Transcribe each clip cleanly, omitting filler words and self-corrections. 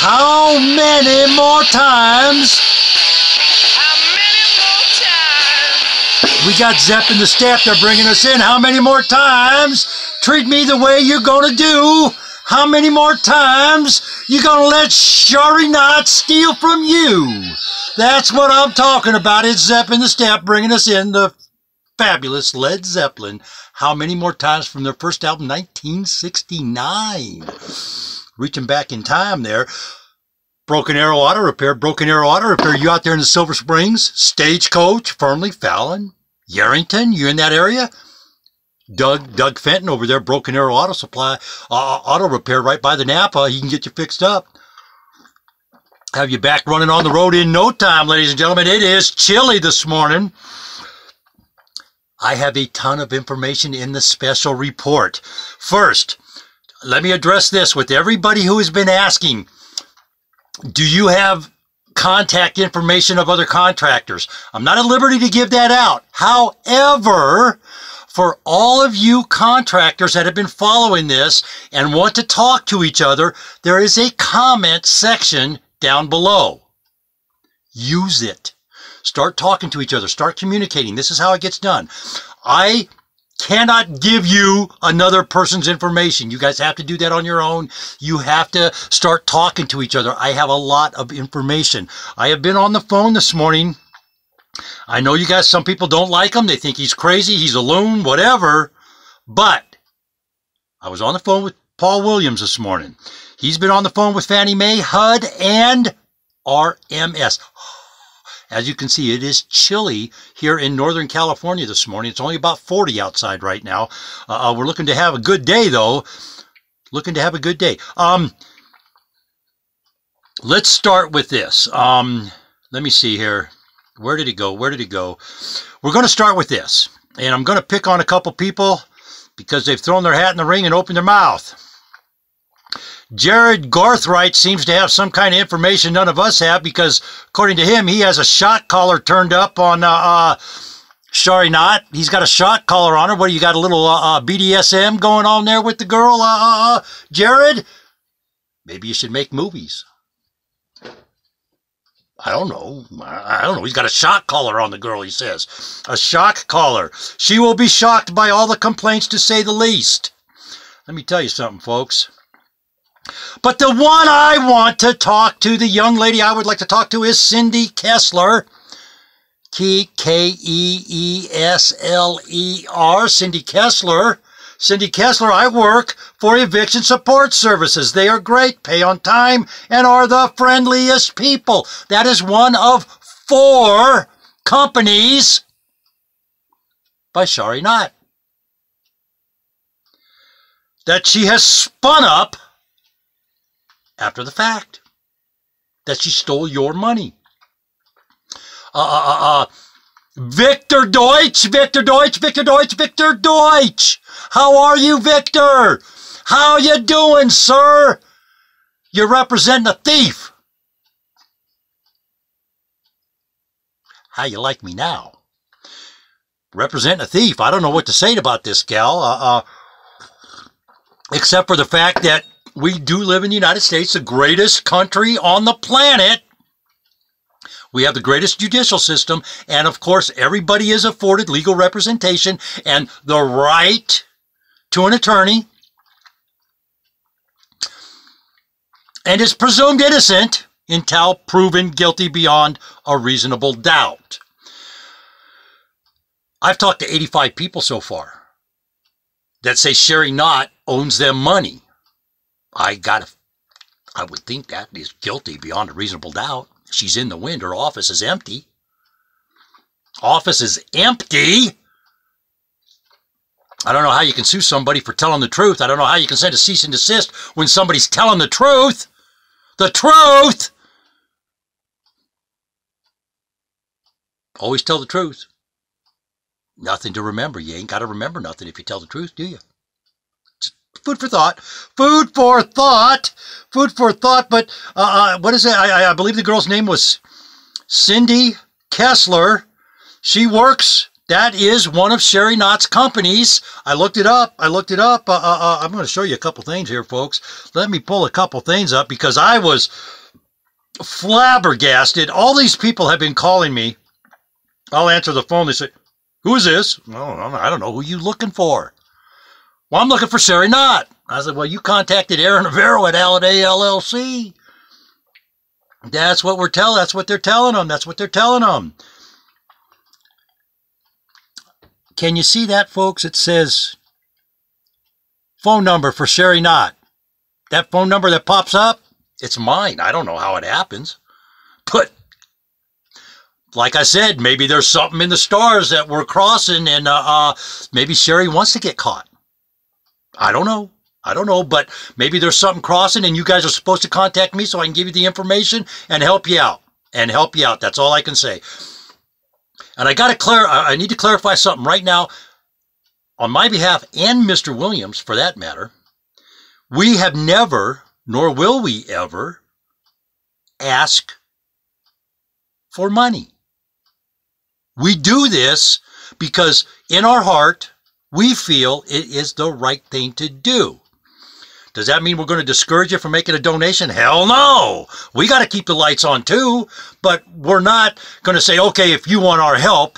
How many more times? How many more times? We got Zepp and the staff, they're bringing us in. How many more times? Treat me the way you're gonna do. How many more times you gonna let Shari not steal from you? That's what I'm talking about. It's Zepp and the staff bringing us in, the fabulous Led Zeppelin. How many more times from their first album, 1969? Reaching back in time there. Broken Arrow Auto Repair, Broken Arrow Auto Repair. You out there in the Silver Springs? Stagecoach, Fernley, Fallon, Yarrington, you in that area? Doug Fenton over there, Broken Arrow Auto Supply, Auto Repair right by the Napa. He can get you fixed up. Have you back running on the road in no time, ladies and gentlemen. It is chilly this morning. I have a ton of information in the special report. First, let me address this with everybody who has been asking, do you have contact information of other contractors? I'm not at liberty to give that out. However, for all of you contractors that have been following this and want to talk to each other, there is a comment section down below. Use it. Start talking to each other. Start communicating. This is how it gets done. I cannot give you another person's information. You guys have to do that on your own. You have to start talking to each other. I have a lot of information. I have been on the phone this morning. I know you guys, some people don't like him. They think he's crazy, he's a loon, whatever. But I was on the phone with Paul Williams this morning. He's been on the phone with Fannie Mae, HUD, and RMS. As you can see, it is chilly here in Northern California this morning. It's only about 40 outside right now. We're looking to have a good day, though. Looking to have a good day. Let's start with this. Let me see here. Where did it go? Where did it go? We're going to start with this. And I'm going to pick on a couple people because they've thrown their hat in the ring and opened their mouth. Jared Garthright seems to have some kind of information none of us have, because according to him, he has a shock collar turned up on Shari Knott. He's got a shock collar on her. What, you got a little BDSM going on there with the girl, Jared? Maybe you should make movies. I don't know. I don't know. He's got a shock collar on the girl, he says. A shock collar. She will be shocked by all the complaints, to say the least. Let me tell you something, folks. But the one I want to talk to, the young lady I would like to talk to, is Cindy Kessler. K-E-E-S-L-E-R. Cindy Kessler. Cindy Kessler, I work for Eviction Support Services. They are great, pay on time, and are the friendliest people. That is one of 4 companies by Shari Knott that she has spun up after the fact, that she stole your money. Victor Deutsch, Victor Deutsch, Victor Deutsch, Victor Deutsch. How are you, Victor? How you doing, sir? You're representing a thief. How you like me now? Representing a thief. I don't know what to say about this gal, except for the fact that we do live in the United States, the greatest country on the planet. We have the greatest judicial system, and of course, everybody is afforded legal representation and the right to an attorney, and is presumed innocent until proven guilty beyond a reasonable doubt. I've talked to 85 people so far that say Shari Knott owns them money. I would think that is guilty beyond a reasonable doubt. She's in the wind. Her office is empty. Office is empty. I don't know how you can sue somebody for telling the truth. I don't know how you can send a cease and desist when somebody's telling the truth. The truth! Always tell the truth. Nothing to remember. You ain't got to remember nothing if you tell the truth, do you? Food for thought. Food for thought. Food for thought. But what is it? I believe the girl's name was Cindy Kessler. She works That is one of Sherry Knott's companies. I looked it up. I'm going to show you a couple things here, folks. Let me pull a couple things up because I was flabbergasted. All these people have been calling me. I'll answer the phone. They say, who is this? Oh, I don't know. Who are you looking for? Well, I'm looking for Sherry Knott. I said, well, you contacted Aaron Navarro at Aladay LLC. That's what they're telling them. Can you see that, folks? It says phone number for Sherry Knott. That phone number that pops up, it's mine. I don't know how it happens. But like I said, maybe there's something in the stars that we're crossing, and maybe Sherry wants to get caught. I don't know, but maybe there's something crossing, and you guys are supposed to contact me so I can give you the information and help you out. That's all I can say. And I need to clarify something right now on my behalf and Mr. Williams, for that matter. We have never, nor will we ever, ask for money. We do this because in our heart, we feel it is the right thing to do. Does that mean we're going to discourage you from making a donation? Hell no! We got to keep the lights on too, but we're not going to say, okay, if you want our help,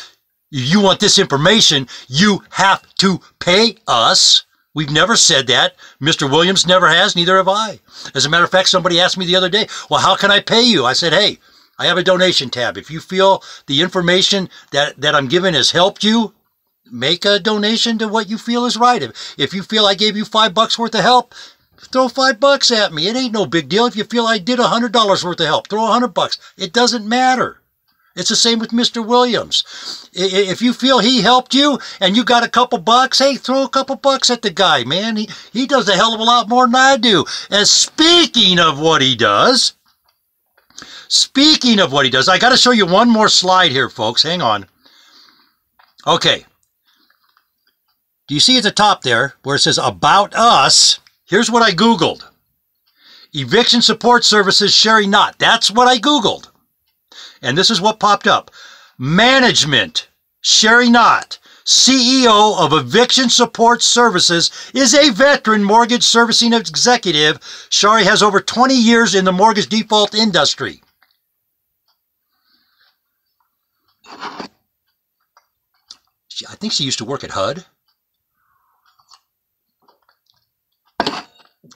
you want this information, you have to pay us. We've never said that. Mr. Williams never has, neither have I. As a matter of fact, somebody asked me the other day, well, how can I pay you? I said, hey, I have a donation tab. If you feel the information that I'm giving has helped you, make a donation to what you feel is right. If you feel I gave you $5 worth of help, throw $5 at me. It ain't no big deal. If you feel I did $100 worth of help, throw $100. It doesn't matter. It's the same with Mr. Williams. If you feel he helped you and you got a couple bucks, hey, throw a couple bucks at the guy, man. He does a hell of a lot more than I do. And speaking of what he does, I got to show you one more slide here, folks. Hang on. Okay. Do you see at the top there where it says About Us? Here's what I Googled. Eviction Support Services, Sherry Knott. That's what I Googled. And this is what popped up. Management, Sherry Knott, CEO of Eviction Support Services, is a veteran mortgage servicing executive. Sherry has over 20 years in the mortgage default industry. I think she used to work at HUD.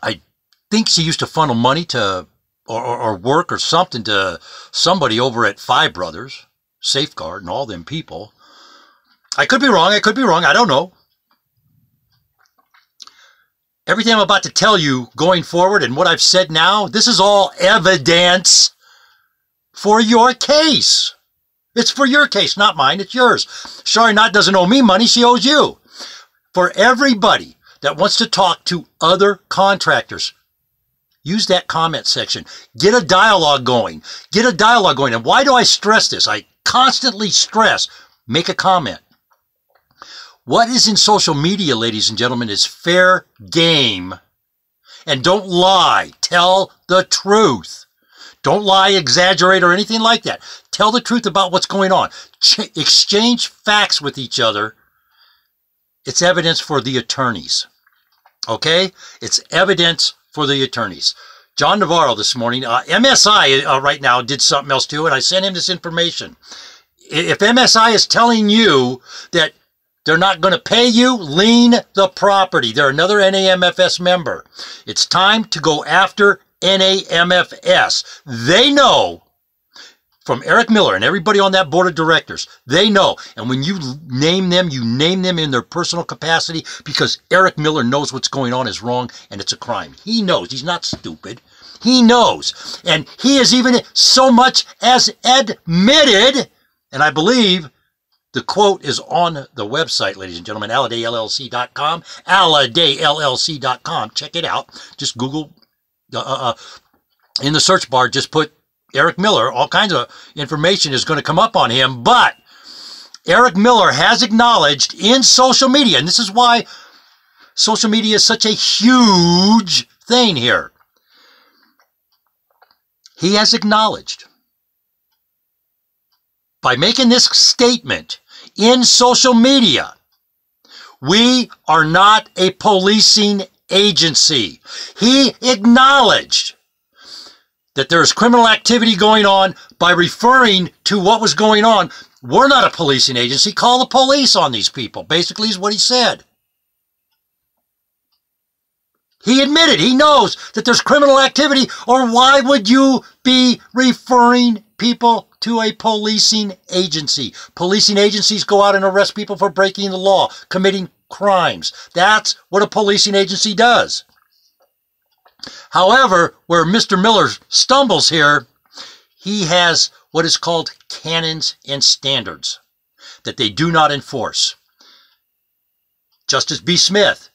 I think she used to funnel money to, or work or something to somebody over at Five Brothers, Safeguard, and all them people. I could be wrong. I don't know. Everything I'm about to tell you going forward and what I've said now, this is all evidence for your case. It's for your case, not mine. It's yours. Sherry Knott doesn't owe me money. She owes you. For everybody that wants to talk to other contractors, use that comment section. Get a dialogue going. And why do I stress this? I constantly stress, make a comment. What is in social media, ladies and gentlemen, is fair game. And don't lie. Tell the truth. Don't lie, exaggerate, or anything like that. Tell the truth about what's going on. Exchange facts with each other. It's evidence for the attorneys. Okay? It's evidence for the attorneys. John Navarro this morning, MSI right now did something else too, and I sent him this information. If MSI is telling you that they're not going to pay you, lien the property. They're another NAMFS member. It's time to go after NAMFS. They know, from Eric Miller and everybody on that board of directors, they know. And when you name them in their personal capacity, because Eric Miller knows what's going on is wrong and it's a crime. He knows. He's not stupid. He knows. And he has even so much as admitted, and I believe the quote is on the website, ladies and gentlemen, AladayLLC.com, AladayLLC.com. Check it out. Just Google, in the search bar, just put Eric Miller. All kinds of information is going to come up on him. But Eric Miller has acknowledged in social media, and this is why social media is such a huge thing here. He has acknowledged, by making this statement in social media. We are not a policing agency. He acknowledged that there is criminal activity going on by referring to what was going on. We're not a policing agency. Call the police on these people, basically is what he said. He admitted, he knows that there's criminal activity, or why would you be referring people to a policing agency? Policing agencies go out and arrest people for breaking the law, committing crimes. That's what a policing agency does. However, where Mr. Miller stumbles here, he has what is called canons and standards that they do not enforce. Justice B. Smith,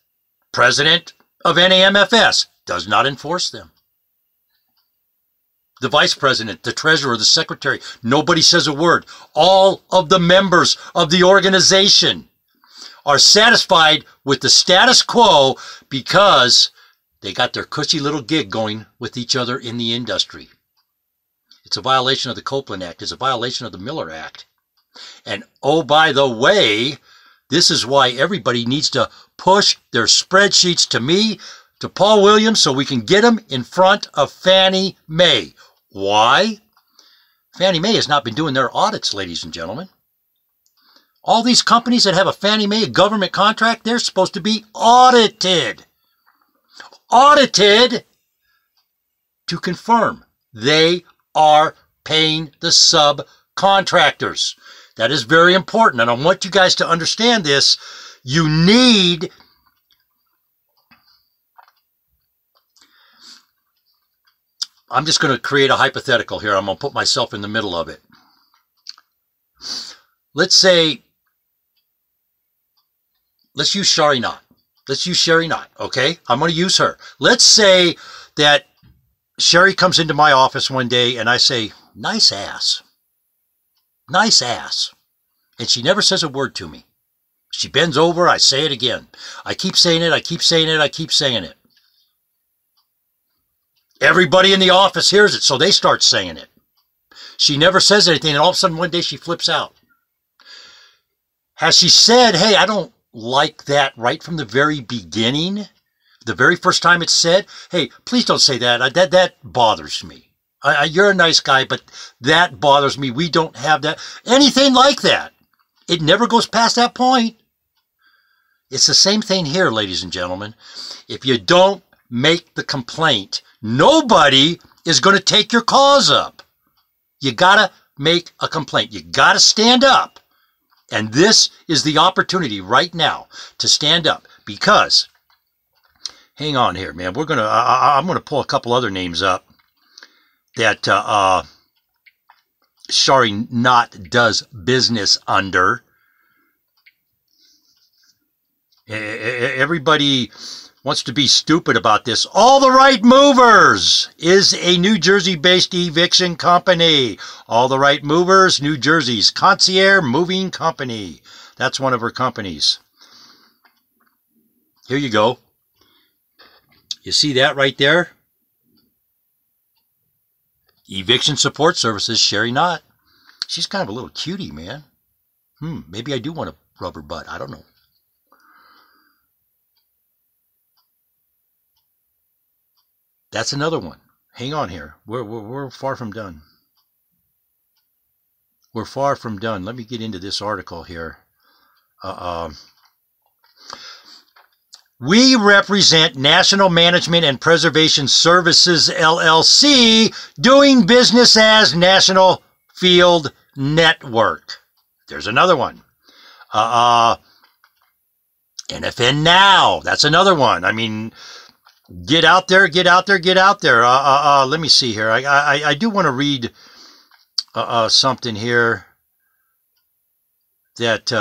president of NAMFS, does not enforce them. The vice president, the treasurer, the secretary, nobody says a word. All of the members of the organization are satisfied with the status quo because they got their cushy little gig going with each other in the industry. It's a violation of the Copeland Act. It's a violation of the Miller Act. And oh, by the way, this is why everybody needs to push their spreadsheets to me, to Paul Williams, so we can get them in front of Fannie Mae. Why? Fannie Mae has not been doing their audits, ladies and gentlemen. All these companies that have a Fannie Mae government contract, they're supposed to be audited. Audited to confirm they are paying the subcontractors. That is very important, and I want you guys to understand this. You need I'm just going to create a hypothetical here. I'm going to put myself in the middle of it. Let's use Shari Knott. Let's use Sherry Knott, okay? I'm going to use her. Let's say that Sherry comes into my office one day and I say, nice ass. Nice ass. And she never says a word to me. She bends over, I say it again. I keep saying it, I keep saying it, I keep saying it. Everybody in the office hears it, so they start saying it. She never says anything, and all of a sudden one day she flips out. Has she said, hey, I don't like that right from the very beginning? The very first time it's said, hey, please don't say that. That bothers me. You're a nice guy, but that bothers me. We don't have that. Anything like that. It never goes past that point. It's the same thing here, ladies and gentlemen. If you don't make the complaint, nobody is going to take your cause up. You got to make a complaint. You got to stand up. And this is the opportunity right now to stand up, because, hang on here, man. I'm going to pull a couple other names up that Shari Knott does business under. Everybody wants to be stupid about this. All the Right Movers is a New Jersey-based eviction company. All the Right Movers, New Jersey's concierge moving company. That's one of her companies. Here you go. You see that right there? Eviction Support Services, Shari Knott. She's kind of a little cutie, man. Maybe I do want to rub her butt. I don't know. That's another one. Hang on here. We're far from done. We're far from done. Let me get into this article here. We represent National Management and Preservation Services, LLC, doing business as National Field Network. There's another one. NFN Now. That's another one. I mean, get out there, get out there, get out there. Let me see here. I do want to read something here that,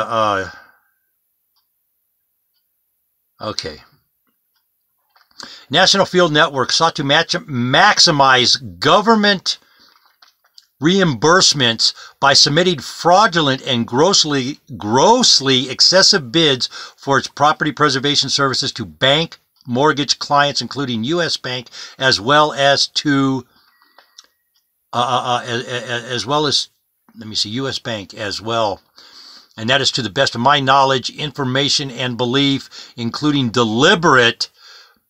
okay. National Field Network sought to maximize government reimbursements by submitting fraudulent and grossly excessive bids for its property preservation services to bank mortgage clients, including U.S. Bank, as well as to U.S. Bank as well, and that is to the best of my knowledge, information, and belief, including deliberate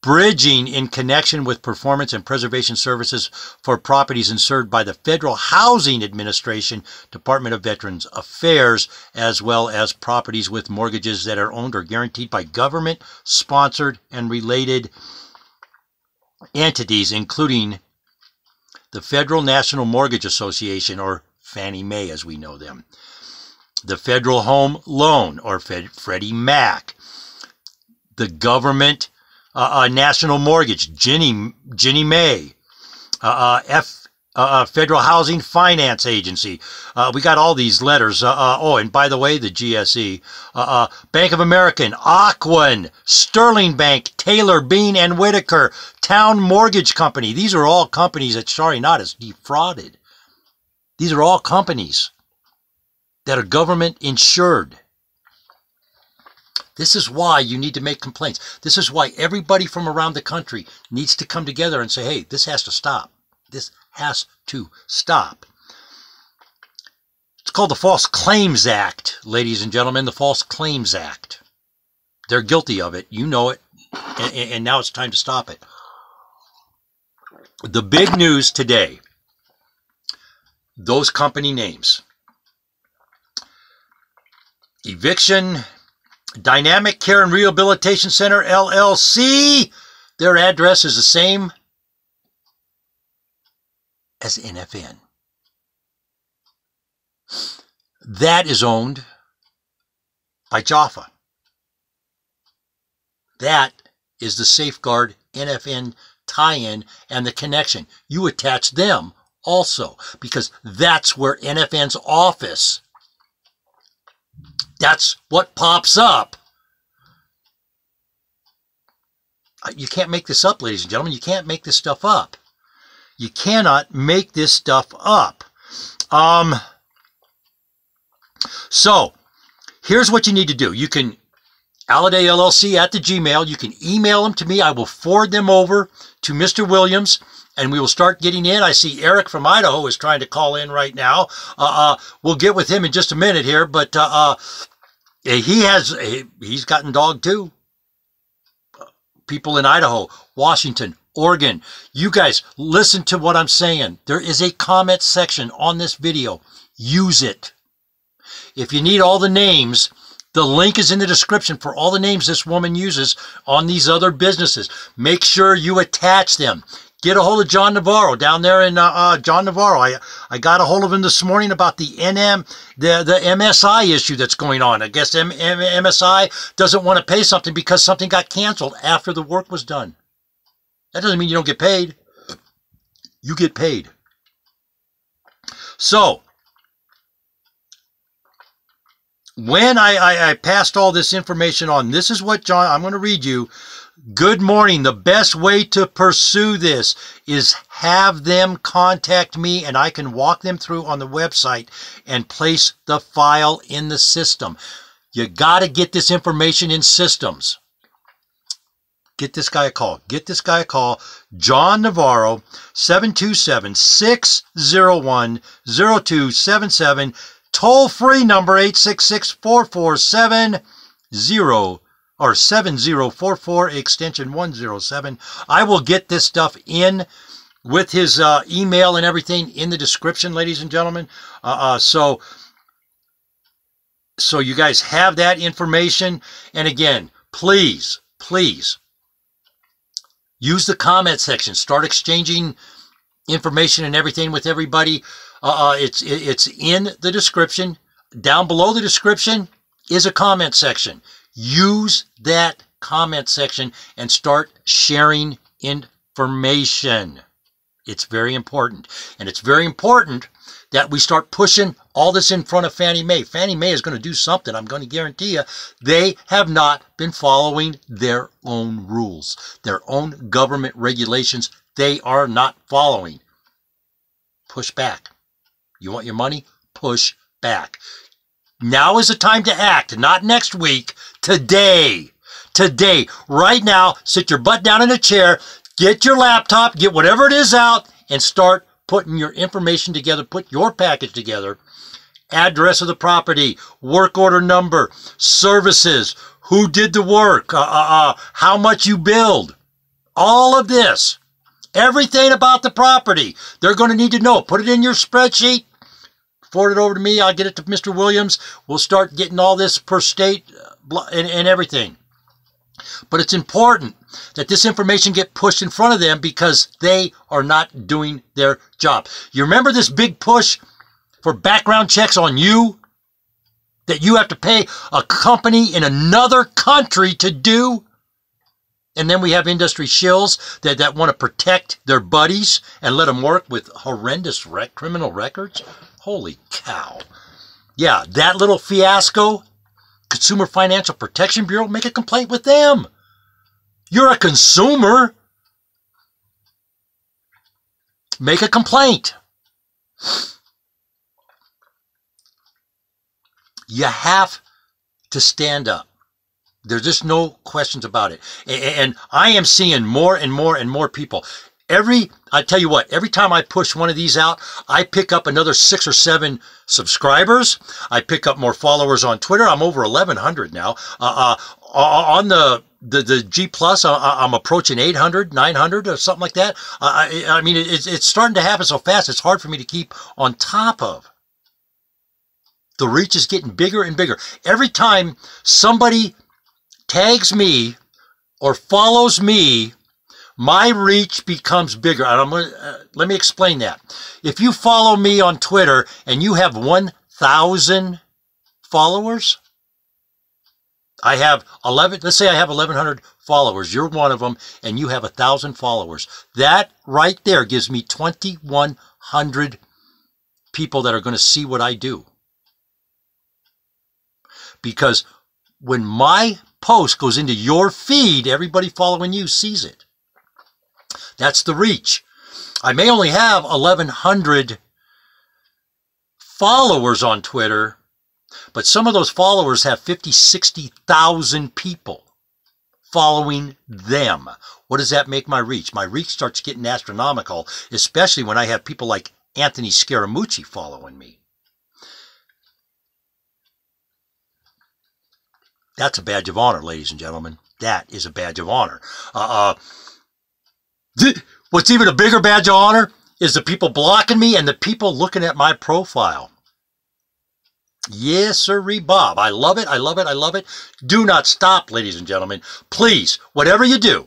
bridging in connection with performance and preservation services for properties insured by the Federal Housing Administration, Department of Veterans Affairs, as well as properties with mortgages that are owned or guaranteed by government, sponsored, and related entities, including the Federal National Mortgage Association, or Fannie Mae as we know them, the Federal Home Loan, or Freddie Mac, the government National Mortgage, Ginnie Mae, Federal Housing Finance Agency. We got all these letters. Oh, and by the way, the GSE, Bank of America, Ocwen, Sterling Bank, Taylor, Bean, and Whitaker, Town Mortgage Company. These are all companies that Sorry Not has defrauded. These are all companies that are government insured. This is why you need to make complaints. This is why everybody from around the country needs to come together and say, hey, this has to stop. This has to stop. It's called the False Claims Act, ladies and gentlemen, the False Claims Act. They're guilty of it. You know it. And now it's time to stop it. The big news today, those company names. Eviction Dynamic Care and Rehabilitation Center, LLC. Their address is the same as NFN. That is owned by Jaffa. That is the Safeguard NFN tie-in and the connection. You attach them also because that's where NFN's office. That's what pops up. You can't make this up, ladies and gentlemen. You can't make this stuff up. You cannot make this stuff up. So, here's what you need to do. You can, Aladay LLC at the Gmail, you can email them to me. I will forward them over to Mr. Williams, and we will start getting in. I see Eric from Idaho is trying to call in right now. We'll get with him in just a minute here, but he's gotten dogged too. People in Idaho, Washington, Oregon. You guys, listen to what I'm saying. There is a comment section on this video. Use it. If you need all the names, the link is in the description for all the names this woman uses on these other businesses. Make sure you attach them. Get a hold of John Navarro down there in John Navarro. I got a hold of him this morning about the the MSI issue that's going on. I guess MSI doesn't want to pay something because something got canceled after the work was done. That doesn't mean you don't get paid. You get paid. So, when I passed all this information on, this is what John, I'm going to read you. Good morning. The best way to pursue this is have them contact me and I can walk them through on the website and place the file in the system. You got to get this information in systems. Get this guy a call. Get this guy a call. John Navarro, 727-601-0277. Toll-free number 866-447-7044 extension 107. I will get this stuff in with his email and everything in the description, ladies and gentlemen. So you guys have that information. And again, please, use the comment section. Start exchanging information and everything with everybody. It's in the description. Down below the description is a comment section. Use that comment section and start sharing information. It's very important. And it's very important that we start pushing all this in front of Fannie Mae. Fannie Mae is going to do something. I'm going to guarantee you. They have not been following their own rules, their own government regulations. They are not following. Push back. You want your money? Push back. Now is the time to act, not next week. Today. Today. Right now, sit your butt down in a chair, get your laptop, get whatever it is out, and start putting your information together, put your package together, address of the property, work order number, services, who did the work, how much you billed, all of this, everything about the property. They're going to need to know. Put it in your spreadsheet, forward it over to me. I'll get it to Mr. Williams. We'll start getting all this per state and everything. But it's important that this information get pushed in front of them because they are not doing their job. You remember this big push for background checks on you that you have to pay a company in another country to do? And then we have industry shills that want to protect their buddies and let them work with horrendous criminal records. Holy cow. Yeah, that little fiasco, Consumer Financial Protection Bureau, make a complaint with them. You're a consumer. Make a complaint. You have to stand up. There's just no questions about it. And I am seeing more and more and more people. I tell you what, every time I push one of these out, I pick up another 6 or 7 subscribers. I pick up more followers on Twitter. I'm over 1,100 now. On the G+, I'm approaching 800, 900 or something like that. I mean, it's starting to happen so fast, it's hard for me to keep on top of. The reach is getting bigger and bigger. Every time somebody tags me or follows me, my reach becomes bigger. And let me explain that. If you follow me on Twitter and you have 1,000 followers, let's say I have 1,100 followers. You're one of them and you have 1,000 followers. That right there gives me 2,100 people that are going to see what I do. Because when my post goes into your feed, everybody following you sees it. That's the reach. I may only have 1,100 followers on Twitter, but some of those followers have 50, 60,000 people following them. What does that make my reach? My reach starts getting astronomical, especially when I have people like Anthony Scaramucci following me. That's a badge of honor, ladies and gentlemen. That is a badge of honor. What's even a bigger badge of honor is the people blocking me and the people looking at my profile. Yes, sirree, Bob. I love it. I love it. I love it. Do not stop, ladies and gentlemen. Please, whatever you do,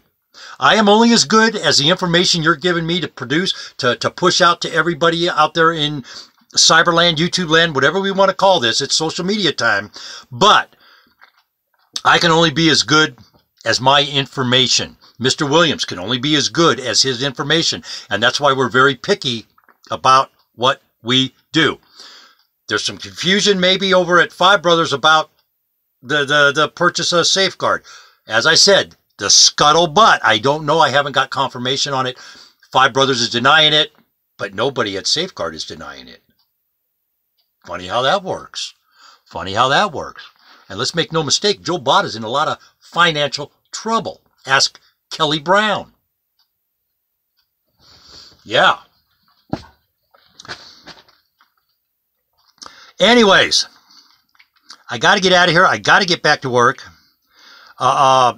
I am only as good as the information you're giving me to produce, to push out to everybody out there in cyberland, YouTube land, whatever we want to call this. It's social media time. But I can only be as good as my information. Mr. Williams can only be as good as his information. And that's why we're very picky about what we do. There's some confusion maybe over at Five Brothers about the purchase of Safeguard. As I said, the scuttlebutt. I don't know. I haven't got confirmation on it. Five Brothers is denying it, but nobody at Safeguard is denying it. Funny how that works. Funny how that works. And let's make no mistake, Joe Bott is in a lot of financial trouble. Ask Kelly Brown. Yeah. Anyways, I got to get out of here. I got to get back to work. I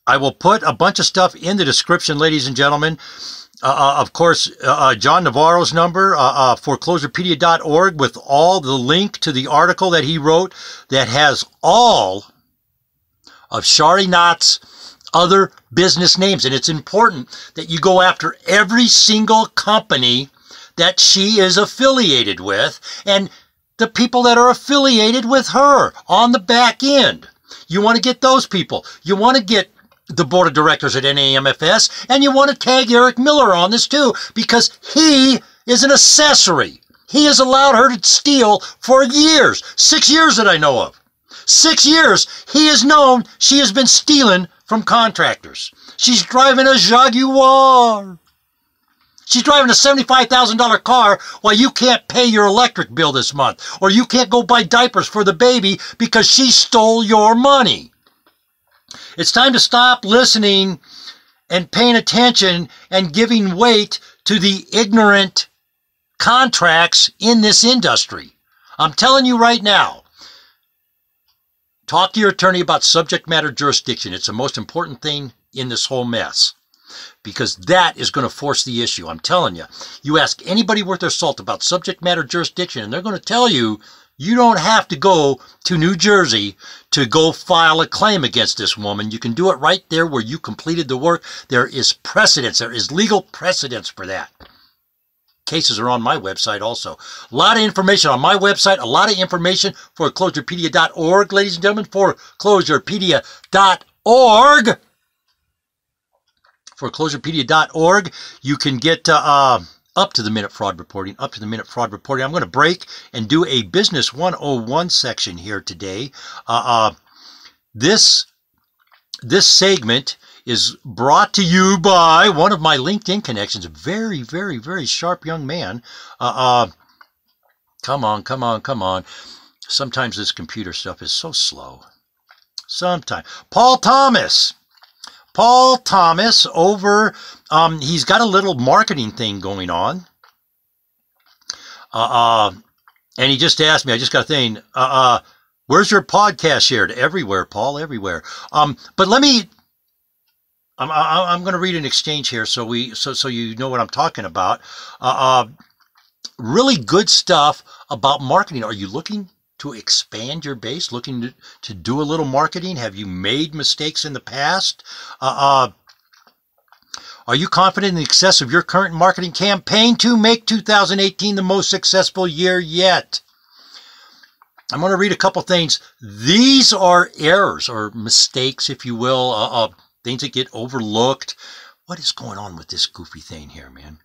will put a bunch of stuff in the description, ladies and gentlemen. Of course, John Navarro's number, foreclosurepedia.org, with all the link to the article that he wrote that has all of Shari Knott's other business names. And it's important that you go after every single company that she is affiliated with and the people that are affiliated with her on the back end. You want to get those people. You want to get the board of directors at NAMFS, and you want to tag Eric Miller on this too, because he is an accessory. He has allowed her to steal for years. 6 years that I know of. 6 years he has known she has been stealing from contractors. She's driving a Jaguar. She's driving a $75,000 car while you can't pay your electric bill this month, or you can't go buy diapers for the baby because she stole your money. It's time to stop listening and paying attention and giving weight to the ignorant contracts in this industry. I'm telling you right now, talk to your attorney about subject matter jurisdiction. It's the most important thing in this whole mess, because that is going to force the issue. I'm telling you, you ask anybody worth their salt about subject matter jurisdiction, and they're going to tell you, you don't have to go to New Jersey to go file a claim against this woman. You can do it right there where you completed the work. There is precedence. There is legal precedence for that. Cases are on my website also. A lot of information on my website. A lot of information for foreclosurepedia.org, ladies and gentlemen. Foreclosurepedia.org. Foreclosurepedia.org. You can get up to the minute fraud reporting, up to the minute fraud reporting. I'm going to break and do a business 101 section here today. This segment is brought to you by one of my LinkedIn connections, a very, very, very sharp young man. Come on. Sometimes this computer stuff is so slow. Sometimes. Paul Thomas over, he's got a little marketing thing going on. And he just asked me, I just got a thing, where's your podcast shared? Everywhere, Paul, everywhere. But let me, I'm going to read an exchange here so you know what I'm talking about. Really good stuff about marketing. Are you looking to expand your base, looking to do a little marketing? Have you made mistakes in the past? Are you confident in the success of your current marketing campaign to make 2018 the most successful year yet? I'm going to read a couple things. These are errors or mistakes, if you will, things that get overlooked. What is going on with this goofy thing here, man?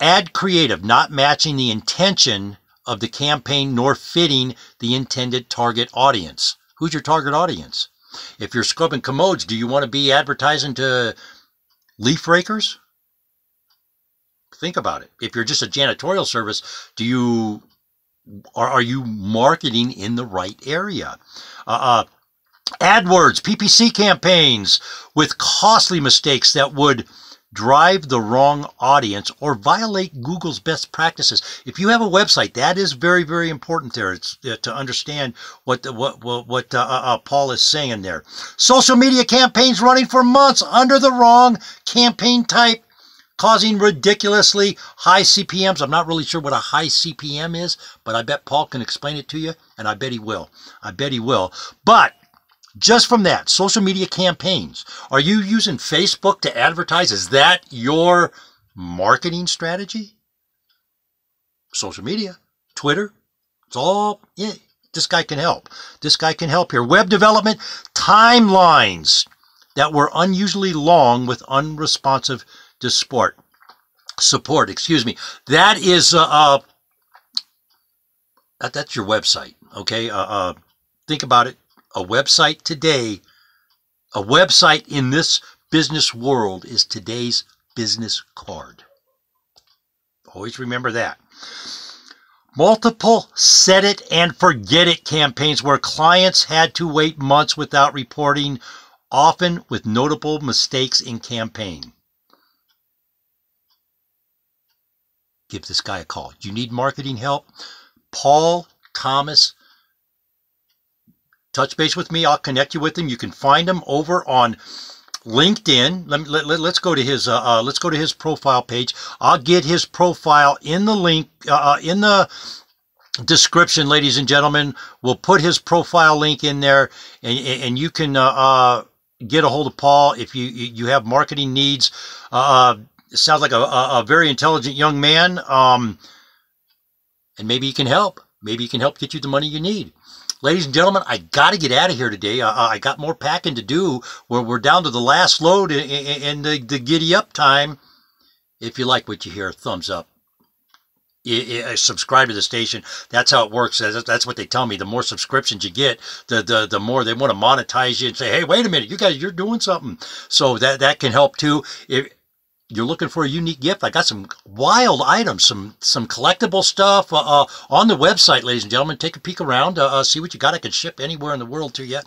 Ad creative, not matching the intention of the campaign nor fitting the intended target audience. Who's your target audience? If you're scrubbing commodes, do you want to be advertising to leaf rakers? Think about it. If you're just a janitorial service, are you marketing in the right area? AdWords, PPC campaigns with costly mistakes that would drive the wrong audience or violate Google's best practices. If you have a website, that is very, very important there. It's to understand what Paul is saying there. Social media campaigns running for months under the wrong campaign type, causing ridiculously high CPMs. I'm not really sure what a high CPM is, but I bet Paul can explain it to you, and I bet he will. But just from that, social media campaigns. Are you using Facebook to advertise? Is that your marketing strategy? Social media, Twitter, it's all, yeah, this guy can help. This guy can help here. Web development, timelines that were unusually long with unresponsive support. That is, that's your website, okay? Think about it. A website today, a website in this business world is today's business card. Always remember that. Multiple set it and forget it campaigns where clients had to wait months without reporting, often with notable mistakes in campaign. Give this guy a call. You need marketing help? Paul Thomas, touch base with me. I'll connect you with him. You can find him over on LinkedIn. Let's go to his profile page. I'll get his profile in the link in the description, ladies and gentlemen. We'll put his profile link in there, and you can get a hold of Paul if you have marketing needs. It sounds like a very intelligent young man, and maybe he can help. Maybe he can help get you the money you need. Ladies and gentlemen, I got to get out of here today. I got more packing to do. We're down to the last load in the giddy up time. If you like what you hear, thumbs up. Subscribe to the station. That's how it works. That's what they tell me. The more subscriptions you get, the more they want to monetize you and say, hey, wait a minute, you guys, you're doing something. So that can help too. If you're looking for a unique gift, I got some wild items, some collectible stuff on the website, ladies and gentlemen. Take a peek around, see what you got. I can ship anywhere in the world to you.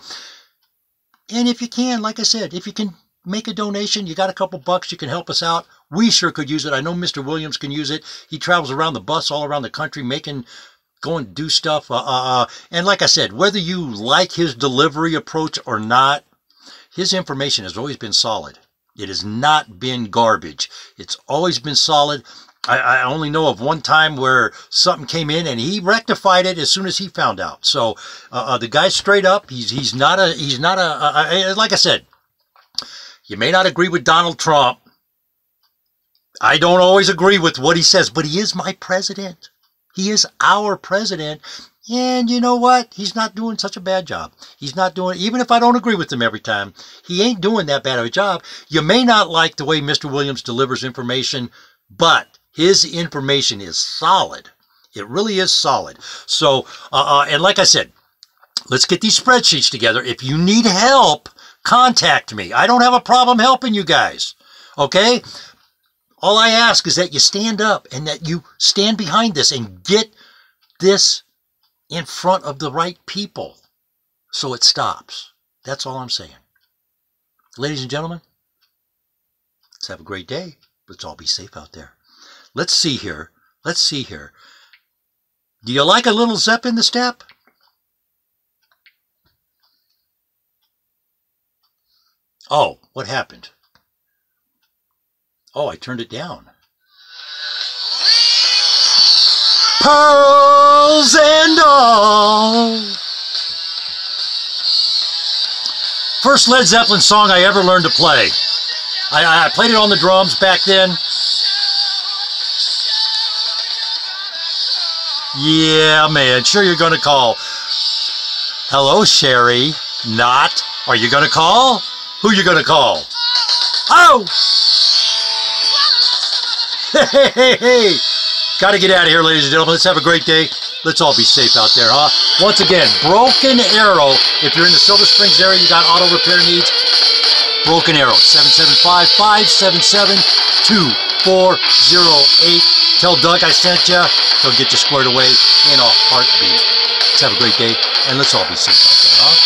And if you can, like I said, if you can make a donation. You got a couple bucks, you can help us out. We sure could use it. I know Mr. Williams can use it. He travels around the bus all around the country going to do stuff. And like I said, whether you like his delivery approach or not, his information has always been solid. It has not been garbage. It's always been solid. I only know of one time where something came in and he rectified it as soon as he found out. So the guy's straight up. He's not a like I said, you may not agree with Donald Trump. I don't always agree with what he says, but he is my president. He is our president. And you know what? He's not doing such a bad job. He's not doing, even if I don't agree with him every time, he ain't doing that bad of a job. You may not like the way Mr. Williams delivers information, but his information is solid. It really is solid. So, and like I said, let's get these spreadsheets together. If you need help, contact me. I don't have a problem helping you guys. Okay? All I ask is that you stand up and that you stand behind this and get this in front of the right people so it stops. That's all I'm saying. Ladies and gentlemen, let's have a great day. Let's all be safe out there. Let's see here. Let's see here. Do you like a little zep in the step? Oh, what happened? Oh, I turned it down. Pearls and all. First Led Zeppelin song I ever learned to play. I played it on the drums back then. Yeah, man. Sure you're going to call. Hello, Sherry. Not. Are you going to call? Who you going to call? Oh! Hey, hey, hey. Got to get out of here, ladies and gentlemen. Let's have a great day. Let's all be safe out there, huh? Once again, Broken Arrow. If you're in the Silver Springs area, you got auto repair needs. Broken Arrow, 775-577-2408. Tell Doug I sent you. He'll get you squared away in a heartbeat. Let's have a great day, and let's all be safe out there, huh?